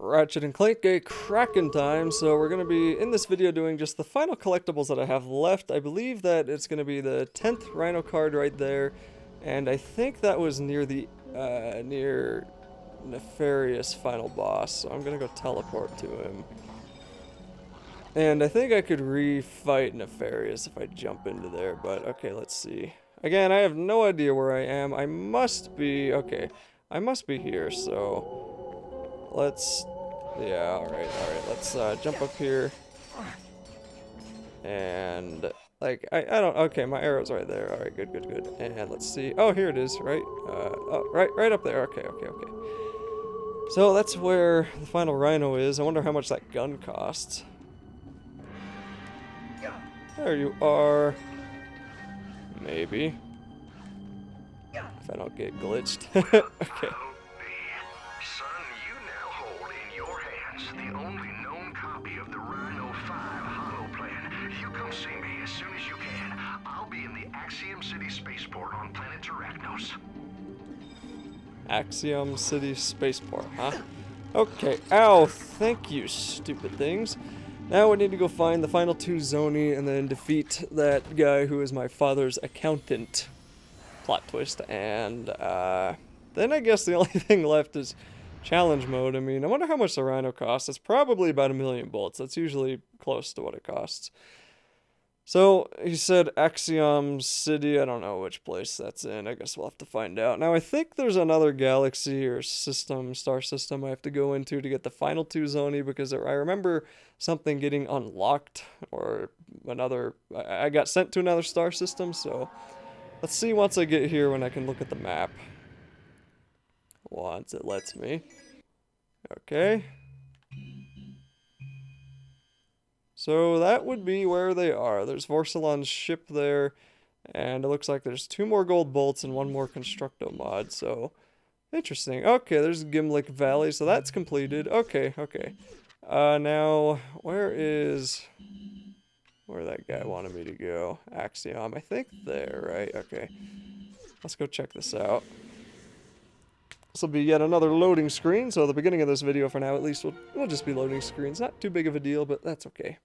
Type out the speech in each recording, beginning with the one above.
Ratchet and Clank Kraken time, so we're going to be in this video doing just the final collectibles that I have left. I believe that it's going to be the 10th Rhino card right there, and I think that was near the near Nefarious final boss, so I'm going to go teleport to him. And I think I could refight Nefarious if I jump into there, but okay, let's see. Again, I have no idea where I am. I must be, okay, I must be here, so let's, yeah, alright, let's jump up here. And, like, I don't, okay, my arrow's right there. Alright, good. And let's see, oh, here it is, right? Oh, right up there, okay. So that's where the final Rhino is. I wonder how much that gun costs. There you are. Maybe. If I don't get glitched. Okay. Son, you now hold in your hands the only known copy of the Rhino 5 holo plan. You come see me as soon as you can. I'll be in the Axiom City spaceport on planet Terracnos. Axiom City spaceport, huh? Okay. Ow, thank you, stupid things. Now we need to go find the final two Zoni and then defeat that guy who is my father's accountant. Plot twist. And then I guess the only thing left is challenge mode. I mean, I wonder how much the Rhino costs. It's probably about 1,000,000 bolts. That's usually close to what it costs. So he said Axiom City. I don't know which place that's in. I guess we'll have to find out. Now I think there's another galaxy or system, star system I have to go into to get the final two Zoni, because I remember something getting unlocked or another. I got sent to another star system. So let's see once I get here when I can look at the map. Once it lets me. Okay. So that would be where they are. There's Vorsalon's ship there, and it looks like there's 2 more gold bolts and 1 more Constructo mod, so interesting. Okay, there's Gimlick Valley, so that's completed. Okay. Now, where that guy wanted me to go? Axiom, I think there, right? Okay. Let's go check this out. This will be yet another loading screen, so the beginning of this video for now at least will just be loading screens. Not too big of a deal, but that's okay.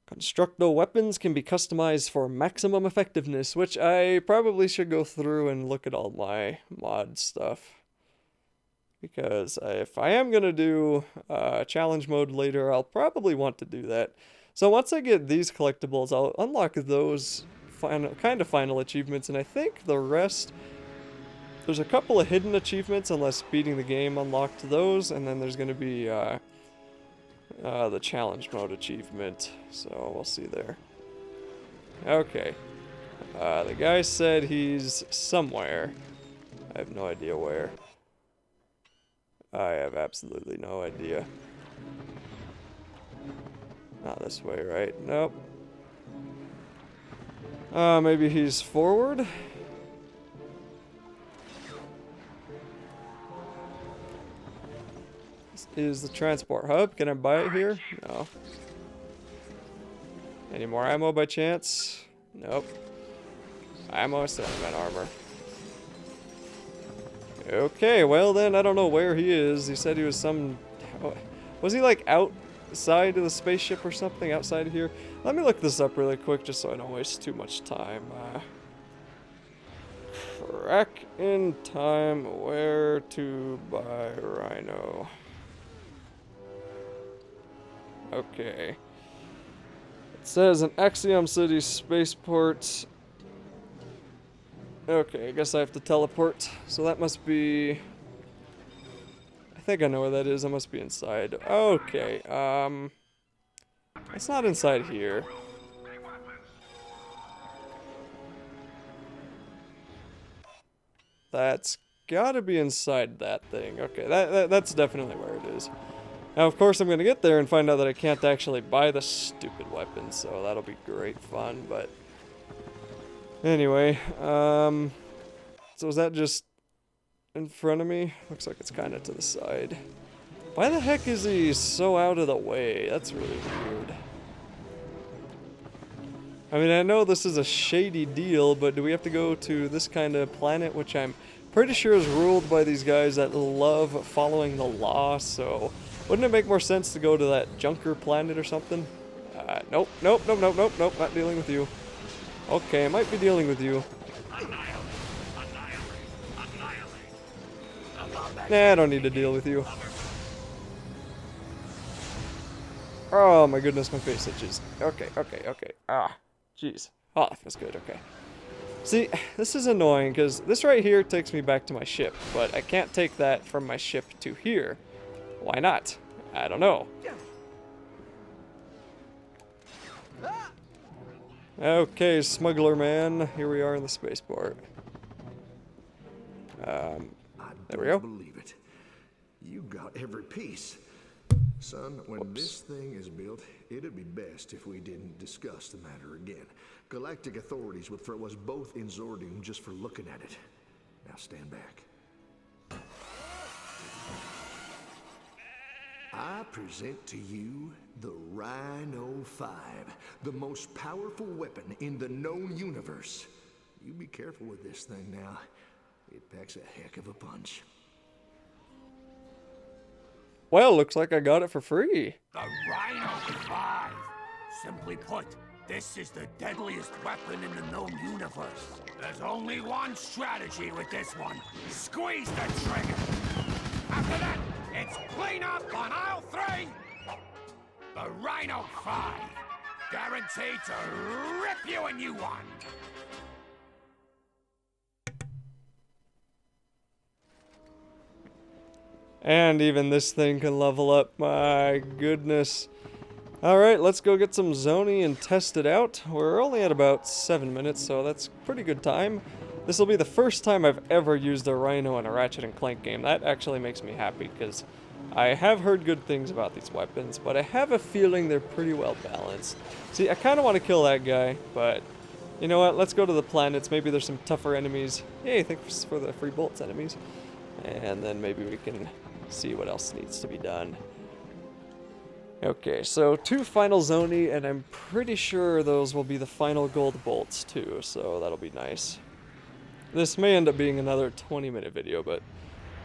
Constructo weapons can be customized for maximum effectiveness, which I probably should go through and look at all my mod stuff. Because if I am going to do challenge mode later, I'll probably want to do that. So once I get these collectibles, I'll unlock those final achievements, and I think the rest, there's a couple of hidden achievements unless beating the game unlocked those, and then there's going to be the challenge mode achievement, so we'll see there. Okay. The guy said he's somewhere. I have no idea where. I have absolutely no idea. Not this way, right? Nope. Maybe he's forward? This is the transport hub. Can I buy it here? No. Any more ammo by chance? Nope. Ammo, Sandman armor. Okay, well then, I don't know where he is. He said he was some... Was he like outside of the spaceship or something? Outside of here? Let me look this up really quick just so I don't waste too much time. Track in time, where to buy Rhino. Okay. It says an Axiom City spaceport. Okay, I guess I have to teleport. So that must be... I think I know where that is. I must be inside. Okay, it's not inside here. That's gotta be inside that thing. Okay, that's definitely where it is. Now, of course, I'm gonna get there and find out that I can't actually buy the stupid weapon, so that'll be great fun, but... Anyway, so is that just in front of me? Looks like it's kind of to the side. Why the heck is he so out of the way? That's really weird. I mean, I know this is a shady deal, but do we have to go to this kind of planet, which I'm pretty sure is ruled by these guys that love following the law, so wouldn't it make more sense to go to that Junker planet or something? Nope, nope, nope, nope, nope, nope, not dealing with you. Okay, I might be dealing with you. Nah, I don't need to deal with you. Oh my goodness, my face itches. Okay, okay, okay. Ah, jeez. Oh, that's good, okay. See, this is annoying, because this right here takes me back to my ship, but I can't take that from my ship to here. Why not? I don't know. Okay, smuggler man, here we are in the spaceport. There we go. Believe it. You got every piece. Son, when this thing is built, it'd be best if we didn't discuss the matter again. Galactic authorities would throw us both in Zordium just for looking at it. Now stand back. I present to you the Rhino 5, the most powerful weapon in the known universe. You be careful with this thing now. It packs a heck of a punch. Well, looks like I got it for free. The Rhino 5. Simply put, this is the deadliest weapon in the known universe. There's only one strategy with this one. Squeeze the trigger. After that, it's clean up on aisle 3. The Rhino 5. Guaranteed to rip you a new one. And even this thing can level up. My goodness. Alright, let's go get some Zoni and test it out. We're only at about 7 minutes, so that's pretty good time. This will be the first time I've ever used a Rhino in a Ratchet & Clank game. That actually makes me happy, because I have heard good things about these weapons, but I have a feeling they're pretty well balanced. See, I kind of want to kill that guy, but you know what? Let's go to the planets. Maybe there's some tougher enemies. Yay, thanks for the free bolts, enemies. And then maybe we can see what else needs to be done. Okay, so 2 final Zoni, and I'm pretty sure those will be the final gold bolts too, so that'll be nice. This may end up being another 20-minute video, but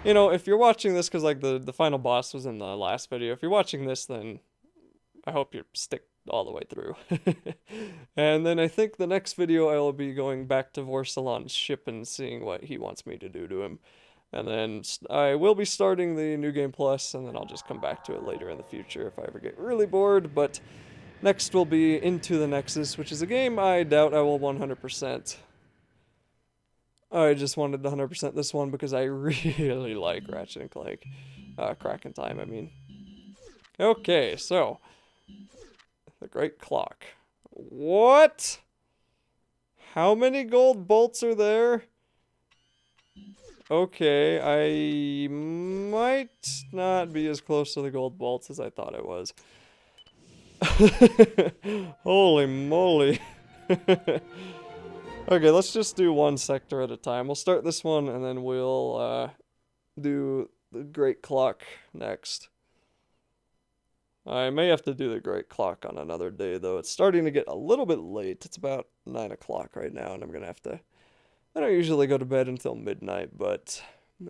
you know, if you're watching this because like the final boss was in the last video, if you're watching this, then I hope you stick all the way through. And then I think the next video I will be going back to Vorsalon's ship and seeing what he wants me to do to him. And then I will be starting the New Game Plus, and then I'll just come back to it later in the future if I ever get really bored. But next will be Into the Nexus, which is a game I doubt I will 100%. I just wanted to 100% this one because I really like Ratchet & Clank. Crack in Time, I mean. Okay, so. The Great Clock. What? How many gold bolts are there? Okay, I might not be as close to the gold bolts as I thought I was. Holy moly. Okay, let's just do one sector at a time. We'll start this one and then we'll do the Great Clock next. I may have to do the Great Clock on another day though. It's starting to get a little bit late. It's about 9 o'clock right now and I'm gonna have to... I don't usually go to bed until midnight, but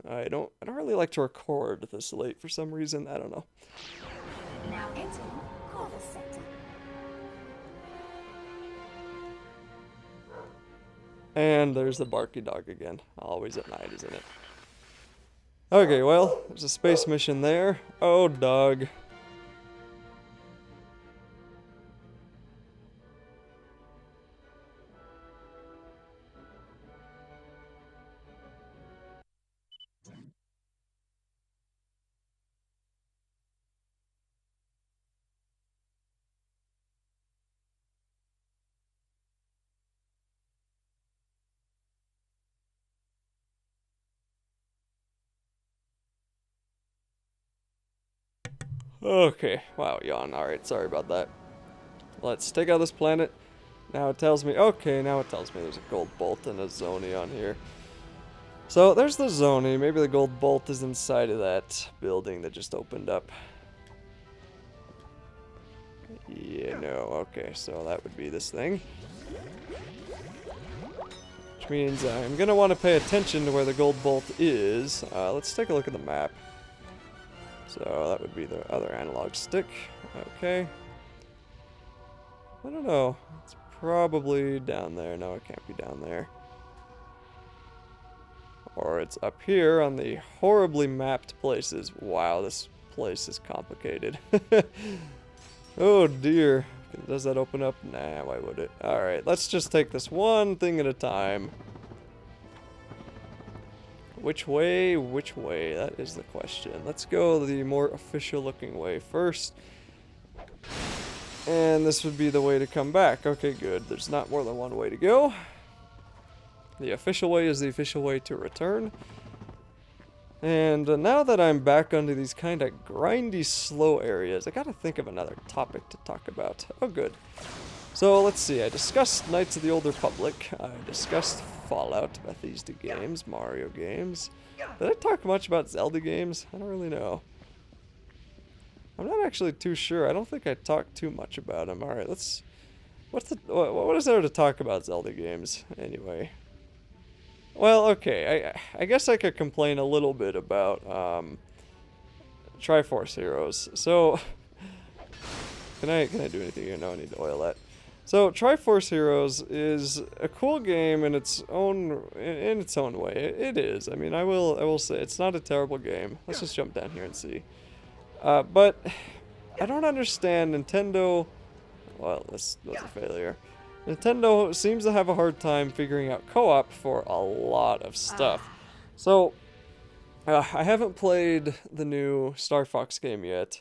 I don't really like to record this late for some reason. I don't know. Now entering Corvus sector. And there's the barky dog again. Always at night, isn't it? Okay, well, there's a space mission there. Oh, dog. Okay, wow, yawn. Alright, sorry about that. Let's take out this planet. Now it tells me, okay, now it tells me there's a gold bolt and a Zoni on here. So there's the Zoni. Maybe the gold bolt is inside of that building that just opened up. Yeah, no, okay, so that would be this thing. Which means I'm going to want to pay attention to where the gold bolt is. Let's take a look at the map. So that would be the other analog stick. Okay. I don't know. It's probably down there. No, it can't be down there. Or it's up here on the horribly mapped places. Wow, this place is complicated. Oh dear. Does that open up? Nah, why would it? Alright, let's just take this one thing at a time. Which way? Which way? That is the question. Let's go the more official looking way first. And this would be the way to come back. Okay, good. There's not more than one way to go. The official way is the official way to return. And now that I'm back onto these kind of grindy, slow areas, I gotta think of another topic to talk about. Oh, good. So, let's see. I discussed Knights of the Old Republic. I discussed Fallout, Bethesda games, Mario games. Did I talk much about Zelda games? I don't really know. I'm not actually too sure. I don't think I talked too much about them. Alright, let's... What is there to talk about Zelda games, anyway? Well, okay, I guess I could complain a little bit about Triforce Heroes. So, can I do anything here? No, I need to oil that. So, Triforce Heroes is a cool game in its own way. It is. I mean, I will say it's not a terrible game. Let's just jump down here and see. But I don't understand Nintendo. Well, this was a failure. Nintendo seems to have a hard time figuring out co-op for a lot of stuff. So, I haven't played the new Star Fox game yet.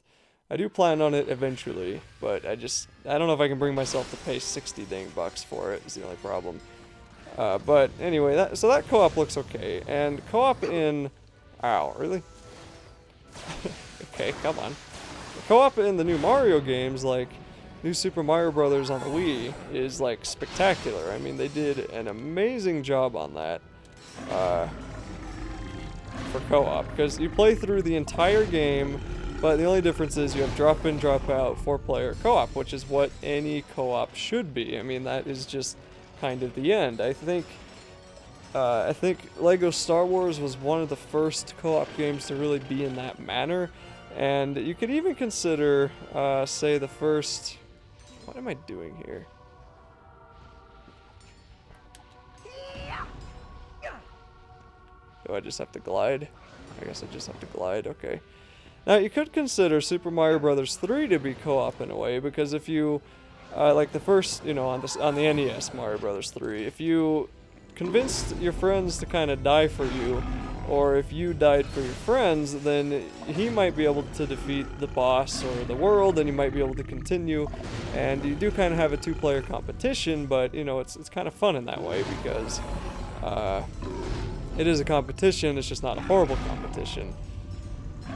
I do plan on it eventually, but I don't know if I can bring myself to pay 60 dang bucks for it, is the only problem. But anyway, so that co-op looks okay. And co-op in... Ow, really? Okay, come on. Co-op in the new Mario games, like New Super Mario Brothers on the Wii, is like spectacular. I mean, they did an amazing job on that for co-op, because you play through the entire game, but the only difference is you have drop-in, drop-out, 4-player co-op, which is what any co-op should be. I mean, that is just kind of the end. I think Lego Star Wars was one of the first co-op games to really be in that manner, and you could even consider, say, the first... What am I doing here? Do I just have to glide? I guess I just have to glide, okay. Now, you could consider Super Mario Bros. 3 to be co-op in a way, because if you, like the first, you know, on the NES Mario Bros. 3, if you convinced your friends to kind of die for you, or if you died for your friends, then he might be able to defeat the boss or the world, and you might be able to continue, and you do kind of have a 2-player competition, but, you know, it's kind of fun in that way, because it is a competition, it's just not a horrible competition.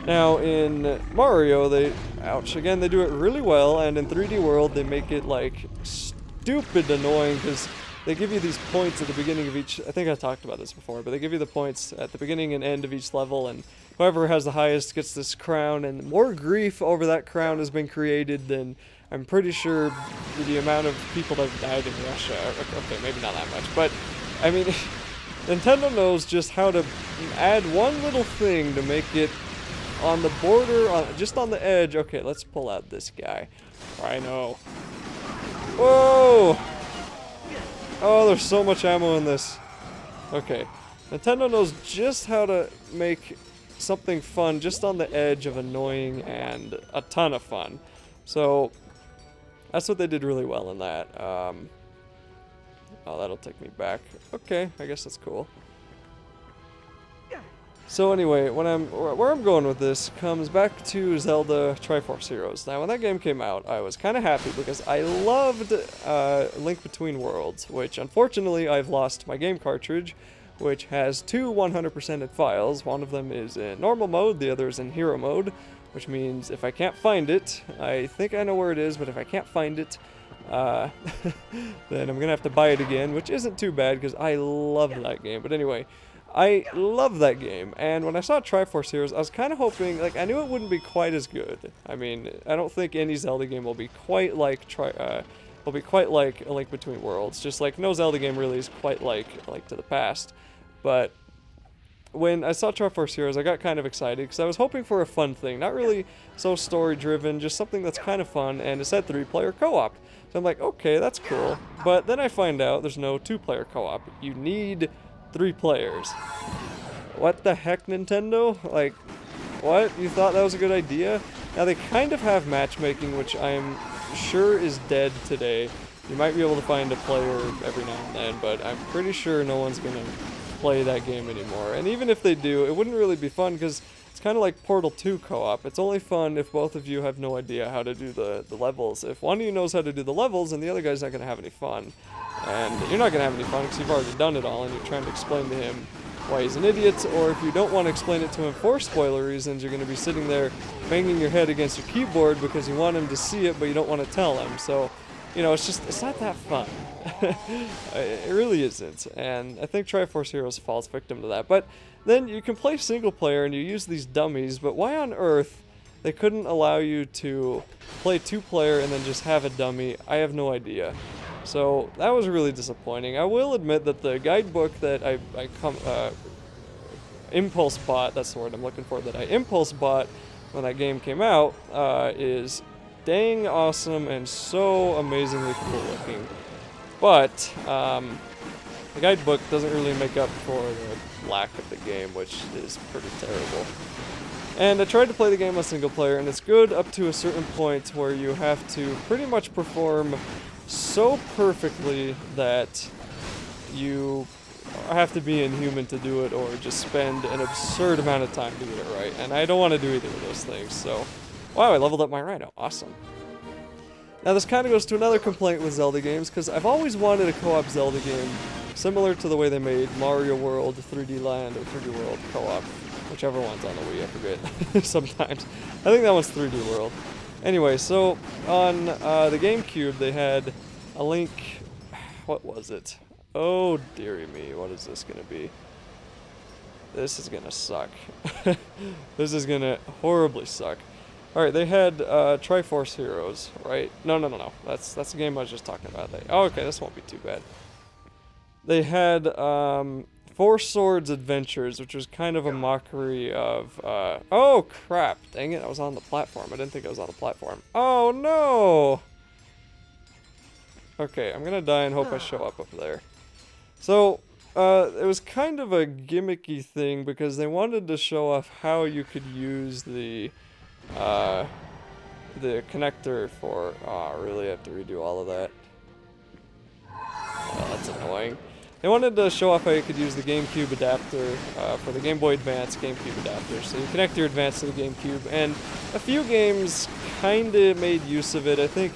Now, in Mario, they do it really well, and in 3D World, they make it, like, stupid annoying, because they give you these points at the beginning of each... I think I talked about this before, but they give you the points at the beginning and end of each level, and whoever has the highest gets this crown, and more grief over that crown has been created than, I'm pretty sure, the amount of people that have died in Russia. Okay, maybe not that much, but, I mean, Nintendo knows just how to add one little thing to make it on the border, just on the edge. Okay, let's pull out this guy. Rhino. Whoa! Oh, there's so much ammo in this. Okay. Nintendo knows just how to make something fun just on the edge of annoying and a ton of fun. So, that's what they did really well in that. Oh, that'll take me back. Okay, I guess that's cool. So anyway, where I'm going with this comes back to Zelda Triforce Heroes. Now, when that game came out, I was kind of happy because I loved Link Between Worlds, which unfortunately I've lost my game cartridge, which has two 100%ed files. One of them is in normal mode, the other is in hero mode, which means if I can't find it, I think I know where it is, but if I can't find it, then I'm gonna have to buy it again, which isn't too bad because I love that game. But anyway, I love that game, and when I saw Triforce Heroes, I was kind of hoping, like, I knew it wouldn't be quite as good. I mean, I don't think any Zelda game will be quite like will be quite like A Link Between Worlds. Just like no Zelda game really is quite like A Link to the Past. But when I saw Triforce Heroes, I got kind of excited because I was hoping for a fun thing. Not really so story-driven, just something that's kind of fun, and it said 3-player co-op. So I'm like, okay, that's cool. But then I find out there's no 2-player co-op. You need 3 players. What the heck, Nintendo? Like, what? You thought that was a good idea? Now, they kind of have matchmaking, which I'm sure is dead today. You might be able to find a player every now and then, but I'm pretty sure no one's going to play that game anymore. And even if they do, it wouldn't really be fun because it's kind of like Portal 2 co-op. It's only fun if both of you have no idea how to do the levels. If one of you knows how to do the levels, and the other guy's not going to have any fun. And you're not going to have any fun because you've already done it all and you're trying to explain to him why he's an idiot, or if you don't want to explain it to him for spoiler reasons, you're going to be sitting there banging your head against your keyboard because you want him to see it, but you don't want to tell him. So, you know, it's not that fun. It really isn't. And I think Triforce Heroes falls victim to that. But then you can play single player and you use these dummies, but why on earth they couldn't allow you to play 2-player and then just have a dummy? I have no idea. So that was really disappointing. I will admit that the guidebook that I impulse bought, that's the word I'm looking for, that I impulse bought when that game came out, is dang awesome and so amazingly cool looking. But the guidebook doesn't really make up for the lack of the game, which is pretty terrible. And I tried to play the game on single player, and it's good up to a certain point where you have to pretty much perform so perfectly that you have to be inhuman to do it, or just spend an absurd amount of time to get it right. And I don't want to do either of those things, so... Wow, I leveled up my Rhino. Awesome. Now this kind of goes to another complaint with Zelda games, because I've always wanted a co-op Zelda game similar to the way they made Mario World, 3D Land, or 3D World co-op. Whichever one's on the Wii, I forget sometimes. I think that one's 3D World. Anyway, so on the GameCube they had a Link... What was it? Oh dearie me, what is this gonna be? This is gonna suck. This is gonna horribly suck. Alright, they had Triforce Heroes, right? No. That's the game I was just talking about. Oh, okay, this won't be too bad. They had Four Swords Adventures, which was kind of a mockery of... oh, crap. Dang it, I was on the platform. I didn't think I was on the platform. Oh, no! Okay, I'm gonna die and hope I show up there. So, it was kind of a gimmicky thing because they wanted to show off how you could use the connector for... Oh, really? I have to redo all of that. Oh, that's annoying. They wanted to show off how you could use the GameCube adapter for the Game Boy Advance GameCube adapter. So you connect your Advance to the GameCube, and a few games kind of made use of it. I think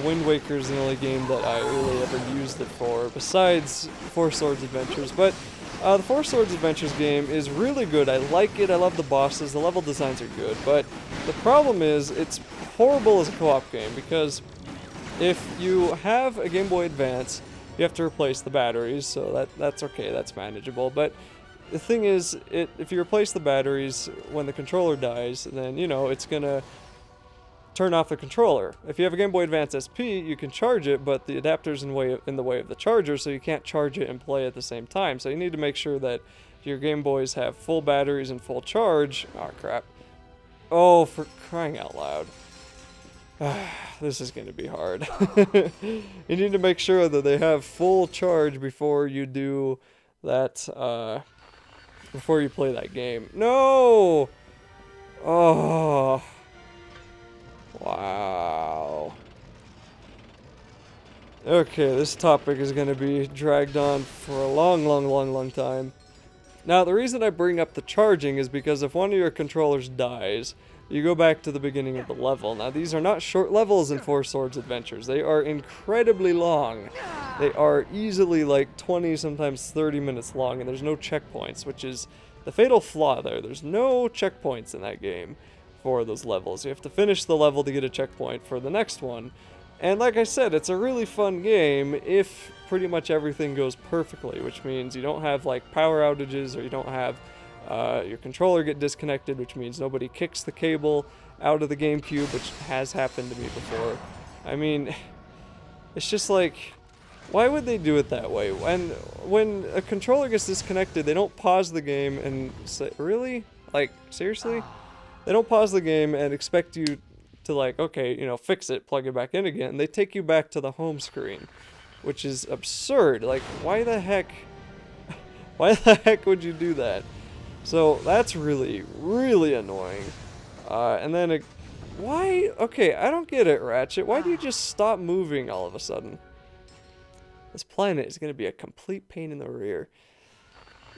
Wind Waker is the only game that I really ever used it for, besides Four Swords Adventures. But the Four Swords Adventures game is really good. I like it. I love the bosses. The level designs are good. But the problem is it's horrible as a co-op game, because if you have a Game Boy Advance, you have to replace the batteries, so that's okay, that's manageable. But the thing is, if you replace the batteries when the controller dies, then, you know, it's gonna turn off the controller. If you have a Game Boy Advance SP, you can charge it, but the adapter's in the way of the charger, so you can't charge it and play at the same time. So you need to make sure that your Game Boys have full batteries and full charge. Oh, crap. Oh, for crying out loud. This is going to be hard. You need to make sure that they have full charge before you do that, before you play that game. No! Oh. Wow. Okay, this topic is going to be dragged on for a long time. Now, the reason I bring up the charging is because if one of your controllers dies, you go back to the beginning of the level. Now, these are not short levels in Four Swords Adventures. They are incredibly long. They are easily like 20, sometimes 30 minutes long, and there's no checkpoints, which is the fatal flaw there. There's no checkpoints in that game for those levels. You have to finish the level to get a checkpoint for the next one. And like I said, it's a really fun game if pretty much everything goes perfectly, which means you don't have like power outages, or you don't have your controller get disconnected, which means nobody kicks the cable out of the GameCube, which has happened to me before. I mean, It's just like, why would they do it that way? And when a controller gets disconnected, they don't pause the game and say, really? Like, seriously? They don't pause the game and expect you to, like, okay, you know, fix it, plug it back in again. They take you back to the home screen, which is absurd. Like, why the heck would you do that? So that's really, really annoying. And then, why? Okay, I don't get it, Ratchet. Why do you just stop moving all of a sudden? This planet is going to be a complete pain in the rear.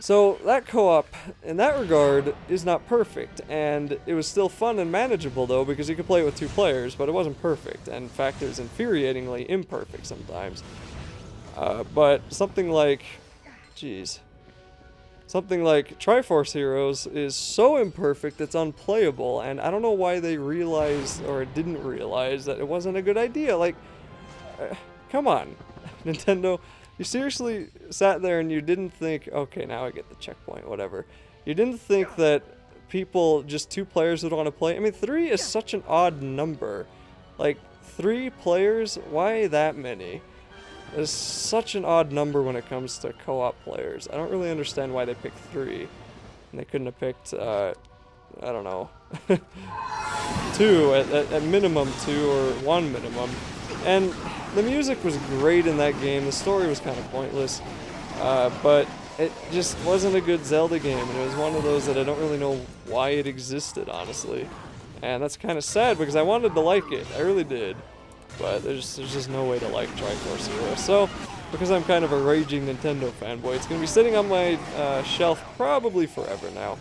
So that co-op, in that regard, is not perfect. And it was still fun and manageable, though, because you could play it with 2 players, but it wasn't perfect. And in fact, it was infuriatingly imperfect sometimes. But something like... Jeez. Something like Triforce Heroes is so imperfect it's unplayable, and I don't know why they realized or didn't realize that it wasn't a good idea. Like, come on, Nintendo, you seriously sat there and you didn't think, okay, now I get the checkpoint, whatever. You didn't think that people, just 2 players would want to play? I mean, 3 is such an odd number. Like, 3 players? Why that many? It's such an odd number when it comes to co-op players. I don't really understand why they picked 3. And they couldn't have picked, I don't know, 2, at minimum 2, or 1 minimum. And the music was great in that game. The story was kind of pointless. But it just wasn't a good Zelda game. And it was one of those that I don't really know why it existed, honestly. And that's kind of sad because I wanted to like it. I really did. But there's just no way to like Triforce Heroes. So, because I'm kind of a raging Nintendo fanboy, it's going to be sitting on my shelf probably forever now.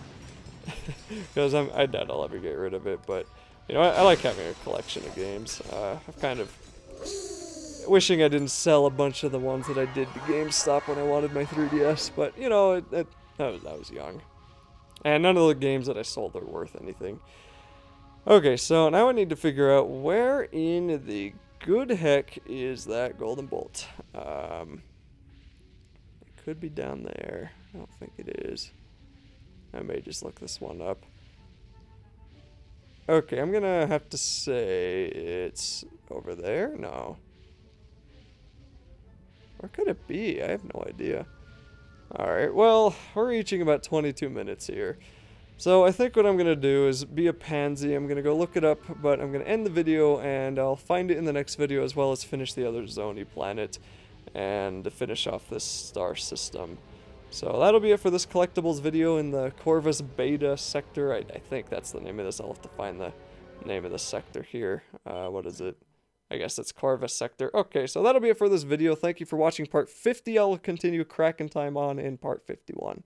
Because I doubt I'll ever get rid of it, but, you know, I like having a collection of games. I'm kind of wishing I didn't sell a bunch of the ones that I did to GameStop when I wanted my 3DS, but, you know, I was young. And none of the games that I sold are worth anything. Okay, so now I need to figure out where in the good heck is that golden bolt. It could be down there. I don't think it is. I may just look this one up. Okay, I'm gonna have to say it's over there? No. Where could it be? I have no idea. Alright, well, we're reaching about 22 minutes here. So I think what I'm going to do is be a pansy. I'm going to go look it up, but I'm going to end the video, and I'll find it in the next video, as well as finish the other Zony planet, and finish off this star system. So that'll be it for this Collectibles video in the Corvus Beta sector. I think that's the name of this. I'll have to find the name of the sector here. What is it? I guess it's Corvus sector. Okay, so that'll be it for this video. Thank you for watching part 50. I'll continue cracking time on in part 51.